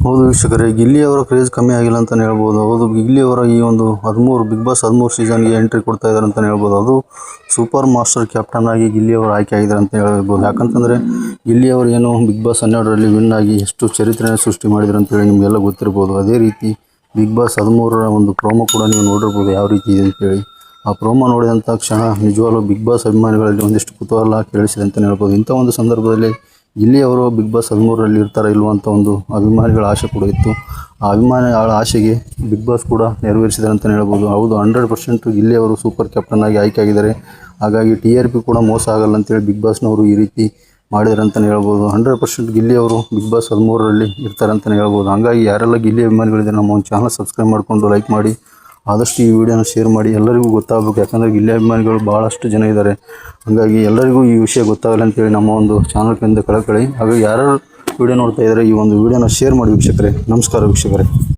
ಹೌದು ವೀಕ್ಷಕರೇ, ಗಿಲ್ಲಿ ಅವರ ಕ್ರೇಜ್ ಕಮ್ಮಿ ಆಗಿಲ್ಲ ಅಂತಲೇ ಹೇಳ್ಬೋದು. ಹೌದು, ಗಿಲ್ಲಿ ಅವರ ಈ ಒಂದು 13 ಬಿಗ್ ಬಾಸ್ 13 ಸೀಸನ್ಗೆ ಎಂಟ್ರಿ ಕೊಡ್ತಾ ಇದ್ದಾರೆ ಅಂತಲೇ ಹೇಳ್ಬೋದು. ಅದು ಸೂಪರ್ ಮಾಸ್ಟರ್ ಕ್ಯಾಪ್ಟನ್ ಆಗಿ ಗಿಲ್ಲಿ ಅವರು ಆಯ್ಕೆ ಆಗಿದ್ದಾರೆ ಅಂತ ಹೇಳ್ಬೋದು. ಯಾಕಂತಂದರೆ ಗಿಲ್ಲಿ ಅವರು ಏನು ಬಿಗ್ ಬಾಸ್ 12ರಲ್ಲಿ ವಿನ್ ಆಗಿ ಎಷ್ಟು ಚರಿತ್ರೆಯನ್ನು ಸೃಷ್ಟಿ ಮಾಡಿದ್ರು ಅಂತೇಳಿ ನಿಮಗೆಲ್ಲ ಗೊತ್ತಿರ್ಬೋದು. ಅದೇ ರೀತಿ ಬಿಗ್ ಬಾಸ್ 13ರ ಒಂದು ಪ್ರೋಮೋ ಕೂಡ ನೀವು ನೋಡಿರ್ಬೋದು ಯಾವ ರೀತಿ ಇದೆ ಅಂತೇಳಿ. ಆ ಪ್ರೋಮೋ ನೋಡಿದಂಥ ಕ್ಷಣ ನಿಜವಾಗ್ಲೂ ಬಿಗ್ ಬಾಸ್ ಅಭಿಮಾನಿಗಳಲ್ಲಿ ಒಂದಿಷ್ಟು ಕುತೂಹಲ ಕೇಳಿಸಿದೆ ಅಂತಲೇ ಹೇಳ್ಬೋದು. ಇಂಥ ಒಂದು ಸಂದರ್ಭದಲ್ಲಿ ಗಿಲ್ಲಿ ಅವರು ಬಿಗ್ ಬಾಸ್ 13ರಲ್ಲಿ ಇರ್ತಾರೋ ಇಲ್ವೋ ಅಂತ ಒಂದು ಅಭಿಮಾನಿಗಳ ಆಸೆ ಕೂಡ ಇತ್ತು. ಆ ಅಭಿಮಾನಿಗಳ ಆಸೆಗೆ ಬಿಗ್ ಬಾಸ್ ಕೂಡ ನೆರವೇರಿಸಿದ್ದಾರೆ ಅಂತಲೇ ಹೇಳ್ಬೋದು. ಹೌದು, 100% ಗಿಲ್ಲಿ ಅವರು ಸೂಪರ್ ಕ್ಯಾಪ್ಟನ್ ಆಗಿ ಆಯ್ಕೆ ಆಗಿದ್ದಾರೆ. ಹಾಗಾಗಿ TRP ಕೂಡ ಮೋಸ ಆಗಲ್ಲ ಅಂತೇಳಿ ಬಿಗ್ ಬಾಸ್ನವರು ಈ ರೀತಿ ಮಾಡಿದ್ದಾರೆ ಅಂತಲೇ ಹೇಳ್ಬೋದು. 100% ಗಿಲ್ಲಿ ಅವರು ಬಿಗ್ ಬಾಸ್ 13ರಲ್ಲಿ ಇರ್ತಾರೆ ಅಂತಲೇ ಹೇಳ್ಬೋದು. ಹಾಗಾಗಿ ಯಾರೆಲ್ಲ ಗಿಲ್ಲಿ ಅಭಿಮಾನಿಗಳಿದ್ದಾರೆ ನಮ್ಮ ಒಂದು ಚಾನಲ್ ಸಬ್ಸ್ಕ್ರೈಬ್ ಮಾಡಿಕೊಂಡು ಲೈಕ್ ಮಾಡಿ, ಆದಷ್ಟು ಈ ವಿಡಿಯೋನ ಶೇರ್ ಮಾಡಿ, ಎಲ್ಲರಿಗೂ ಗೊತ್ತಾಗಬೇಕು. ಯಾಕಂದರೆ ಗಿಲ್ಲಿ ಅಭಿಮಾನಿಗಳು ಭಾಳಷ್ಟು ಜನ ಇದ್ದಾರೆ. ಹಾಗಾಗಿ ಎಲ್ಲರಿಗೂ ಈ ವಿಷಯ ಗೊತ್ತಾಗಲ್ಲ ಅಂತೇಳಿ ನಮ್ಮ ಒಂದು ಚಾನಲ್ ಕಡೆಯಿಂದ ಕಳಕಳಿ. ಹಾಗಾಗಿ ಯಾರು ವಿಡಿಯೋ ನೋಡ್ತಾ ಇದ್ದಾರೆ ಈ ಒಂದು ವಿಡಿಯೋನ ಶೇರ್ ಮಾಡಿ ವೀಕ್ಷಕರೇ. ನಮಸ್ಕಾರ ವೀಕ್ಷಕರೇ.